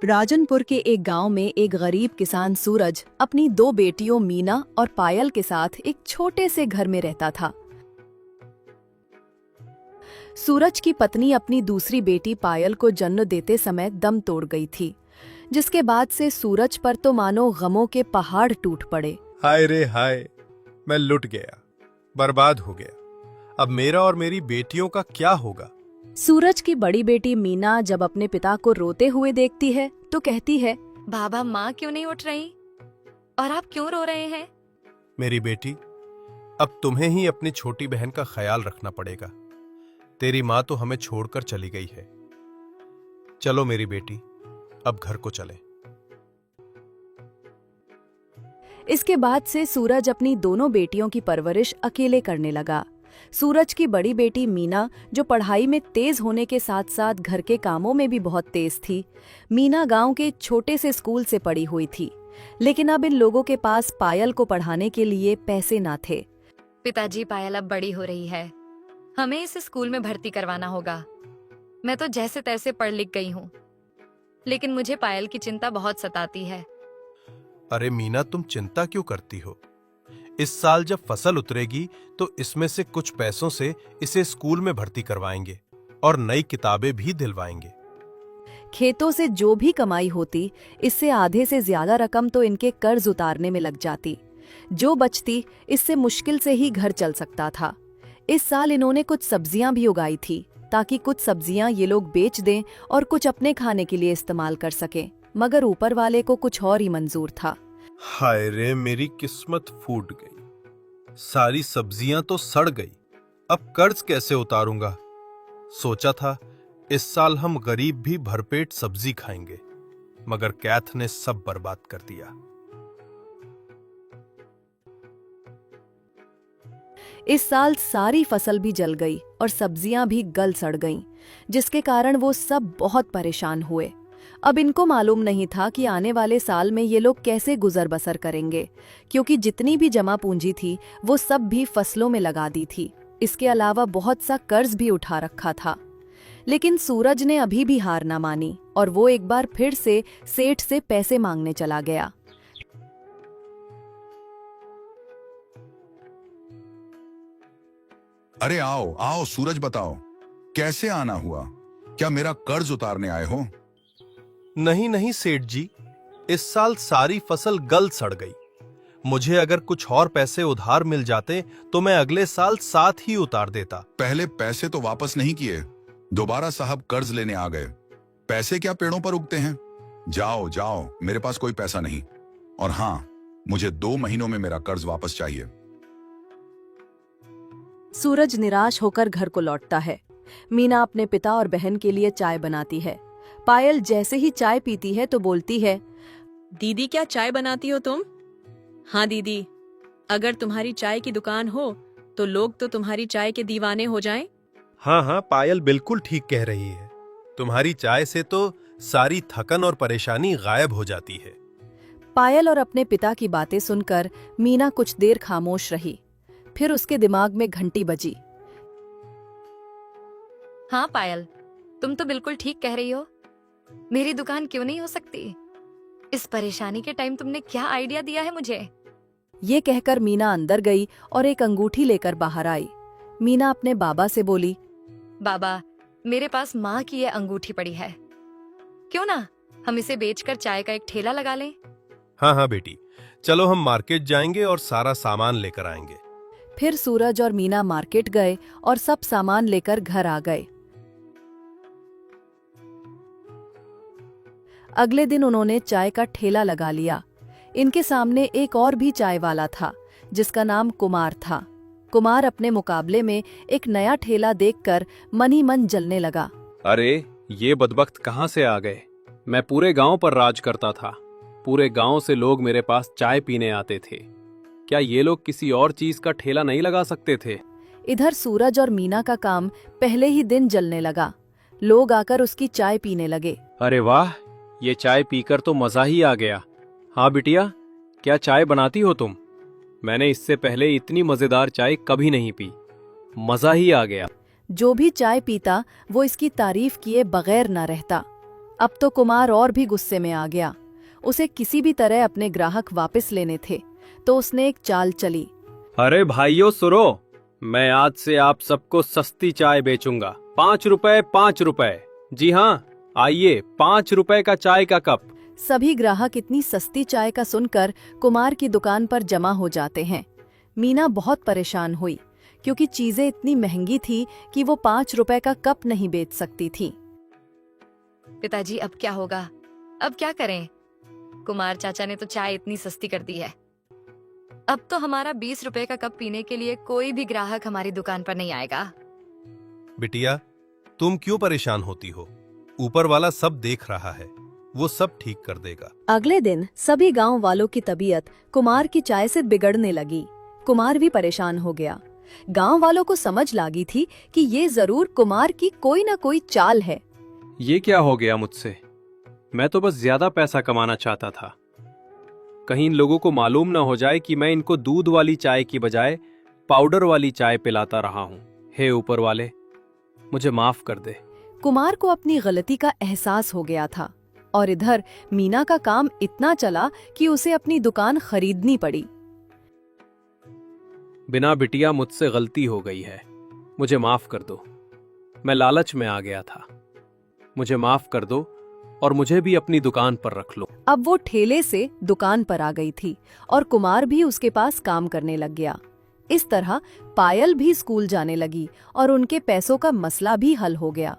राजनपुर के एक गांव में एक गरीब किसान सूरज अपनी दो बेटियों मीना और पायल के साथ एक छोटे से घर में रहता था। सूरज की पत्नी अपनी दूसरी बेटी पायल को जन्म देते समय दम तोड़ गई थी, जिसके बाद से सूरज पर तो मानो गमों के पहाड़ टूट पड़े। हाय रे हाय, मैं लुट गया, बर्बाद हो गया। अब मेरा और मेरी बेटियों का क्या होगा? सूरज की बड़ी बेटी मीना जब अपने पिता को रोते हुए देखती है तो कहती है, बाबा माँ क्यों नहीं उठ रही और आप क्यों रो रहे हैं? मेरी बेटी, अब तुम्हें ही अपनी छोटी बहन का ख्याल रखना पड़ेगा। तेरी माँ तो हमें छोड़कर चली गई है। चलो मेरी बेटी, अब घर को चलें। इसके बाद से सूरज अपनी दोनों बेटियों की परवरिश अकेले करने लगा। सूरज की बड़ी बेटी मीना, जो पढ़ाई में तेज होने के साथ साथ घर के कामों में भी बहुत तेज थी। मीना गांव के छोटे से स्कूल से पढ़ी हुई थी, लेकिन अब इन लोगों के पास पायल को पढ़ाने के लिए पैसे ना थे। पिताजी, पायल अब बड़ी हो रही है, हमें इसे स्कूल में भर्ती करवाना होगा। मैं तो जैसे तैसे पढ़ लिख गई हूँ, लेकिन मुझे पायल की चिंता बहुत सताती है। अरे मीना, तुम चिंता क्यों करती हो? इस साल जब फसल उतरेगी तो इसमें से कुछ पैसों से इसे स्कूल में भर्ती करवाएंगे और नई किताबें भी दिलवाएंगे। खेतों से जो भी कमाई होती, इससे आधे से ज्यादा रकम तो इनके कर्ज उतारने में लग जाती। जो बचती, इससे मुश्किल से ही घर चल सकता था। इस साल इन्होंने कुछ सब्जियां भी उगाई थी, ताकि कुछ सब्जियां ये लोग बेच दें और कुछ अपने खाने के लिए इस्तेमाल कर सकें, मगर ऊपर वाले को कुछ और ही मंजूर था। हाय रे, मेरी किस्मत फूट गई। सारी सब्जियां तो सड़ गई। अब कर्ज कैसे उतारूंगा? सोचा था इस साल हम गरीब भी भरपेट सब्जी खाएंगे, मगर कैथ ने सब बर्बाद कर दिया। इस साल सारी फसल भी जल गई और सब्जियां भी गल सड़ गईं, जिसके कारण वो सब बहुत परेशान हुए। अब इनको मालूम नहीं था कि आने वाले साल में ये लोग कैसे गुजर बसर करेंगे, क्योंकि जितनी भी जमा पूंजी थी वो सब भी फसलों में लगा दी थी। इसके अलावा बहुत सा कर्ज भी उठा रखा था। लेकिन सूरज ने अभी भी हार ना मानी और वो एक बार फिर से सेठ से पैसे मांगने चला गया। अरे आओ आओ सूरज, बताओ कैसे आना हुआ? क्या मेरा कर्ज उतारने आए हो? नहीं नहीं सेठ जी, इस साल सारी फसल गल सड़ गई। मुझे अगर कुछ और पैसे उधार मिल जाते तो मैं अगले साल साथ ही उतार देता। पहले पैसे तो वापस नहीं किए, दोबारा साहब कर्ज लेने आ गए। पैसे क्या पेड़ों पर उगते हैं? जाओ जाओ, मेरे पास कोई पैसा नहीं। और हाँ, मुझे 2 महीनों में मेरा कर्ज वापस चाहिए। सूरज निराश होकर घर को लौटता है। मीना अपने पिता और बहन के लिए चाय बनाती है। पायल जैसे ही चाय पीती है तो बोलती है, दीदी क्या चाय बनाती हो तुम? हाँ दीदी, अगर तुम्हारी चाय की दुकान हो तो लोग तो तुम्हारी चाय के दीवाने हो जाएं। हाँ हाँ, पायल बिल्कुल ठीक कह रही है। तुम्हारी चाय से तो सारी थकन और परेशानी गायब हो जाती है। पायल और अपने पिता की बातें सुनकर मीना कुछ देर खामोश रही। फिर उसके दिमाग में घंटी बजी। हाँ पायल, तुम तो बिल्कुल ठीक कह रही हो। मेरी दुकान क्यों नहीं हो सकती? इस परेशानी के टाइम तुमने क्या आइडिया दिया है मुझे। ये कहकर मीना अंदर गई और एक अंगूठी लेकर बाहर आई। मीना अपने बाबा से बोली, बाबा, मेरे पास माँ की ये अंगूठी पड़ी है, क्यों ना हम इसे बेचकर चाय का एक ठेला लगा लें? हाँ हाँ बेटी, चलो हम मार्केट जाएंगे और सारा सामान लेकर आएंगे। फिर सूरज और मीना मार्केट गए और सब सामान लेकर घर आ गए। अगले दिन उन्होंने चाय का ठेला लगा लिया। इनके सामने एक और भी चाय वाला था, जिसका नाम कुमार था। कुमार अपने मुकाबले में एक नया ठेला देखकर मन ही मन जलने लगा। अरे, ये बदबख्त कहाँ से आ गए? मैं पूरे गांव पर राज करता था। पूरे गांव से लोग मेरे पास चाय पीने आते थे। क्या ये लोग किसी और चीज का ठेला नहीं लगा सकते थे? इधर सूरज और मीना का काम पहले ही दिन जलने लगा। लोग आकर उसकी चाय पीने लगे। अरे वाह, ये चाय पीकर तो मजा ही आ गया। हाँ बिटिया, क्या चाय बनाती हो तुम? मैंने इससे पहले इतनी मजेदार चाय कभी नहीं पी। मजा ही आ गया। जो भी चाय पीता वो इसकी तारीफ किए बगैर न रहता। अब तो कुमार और भी गुस्से में आ गया। उसे किसी भी तरह अपने ग्राहक वापस लेने थे, तो उसने एक चाल चली। अरे भाइयों सुनो, मैं आज से आप सबको सस्ती चाय बेचूंगा। 5 रुपए 5 रुपए। जी हाँ, आइए 5 रुपए का चाय का कप। सभी ग्राहक इतनी सस्ती चाय का सुनकर कुमार की दुकान पर जमा हो जाते हैं। मीना बहुत परेशान हुई, क्योंकि चीजें इतनी महंगी थी कि वो 5 रुपए का कप नहीं बेच सकती थी। पिताजी अब क्या होगा? अब क्या करें? कुमार चाचा ने तो चाय इतनी सस्ती कर दी है। अब तो हमारा 20 रुपए का कप पीने के लिए कोई भी ग्राहक हमारी दुकान पर नहीं आएगा। बिटिया, तुम क्यों परेशान होती हो? ऊपर वाला सब देख रहा है, वो सब ठीक कर देगा। अगले दिन सभी गांव वालों की तबीयत कुमार की चाय से बिगड़ने लगी। कुमार भी परेशान हो गया। गांव वालों को समझ लागी थी कि ये जरूर कुमार की कोई ना कोई चाल है। ये क्या हो गया मुझसे? मैं तो बस ज्यादा पैसा कमाना चाहता था। कहीं इन लोगों को मालूम ना हो जाए कि मैं इनको दूध वाली चाय की बजाय पाउडर वाली चाय पिलाता रहा हूँ। हे ऊपर वाले, मुझे माफ कर दे। कुमार को अपनी गलती का एहसास हो गया था, और इधर मीना का काम इतना चला कि उसे अपनी दुकान खरीदनी पड़ी। बिना बिटिया, मुझसे गलती हो गई है, मुझे माफ कर दो। मैं लालच में आ गया था, मुझे माफ कर दो और मुझे भी अपनी दुकान पर रख लो। अब वो ठेले से दुकान पर आ गई थी और कुमार भी उसके पास काम करने लग गया। इस तरह पायल भी स्कूल जाने लगी और उनके पैसों का मसला भी हल हो गया।